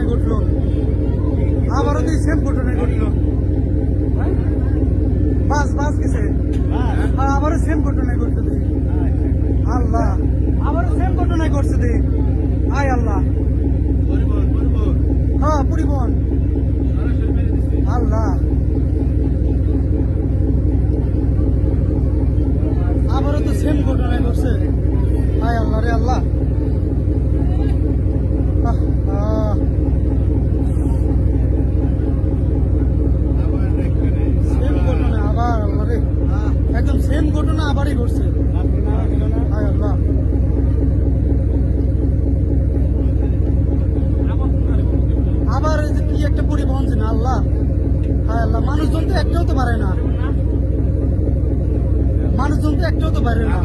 ঘটনায় ঘটলো, আবারও তো সেম ঘটনায় ঘটলো। বাস বাস গেছে, আবারও সেম ঘটনায় ঘটছে দে। আল্লাহ, আবারও সেম ঘটনায় ঘটছে দে। আয় আল্লাহ, হ্যাঁ পরিবহন। আল্লাহ, আবারও তো সেম ঘটনায় ঘটছে। আয় আল্লাহ রে আল্লাহ। সেম ঘটনা আবার, আল্লাহ রে, একদম সেম ঘটনা আবারই ঘটছে। হায় আল্লাহ, আবার এই যে কি একটা পরিবহন ছিল। আল্লাহ, হায় আল্লাহ, মানুষজন তো একটাও তো পারে না, মানুষজন তো একটাও তো পারে না।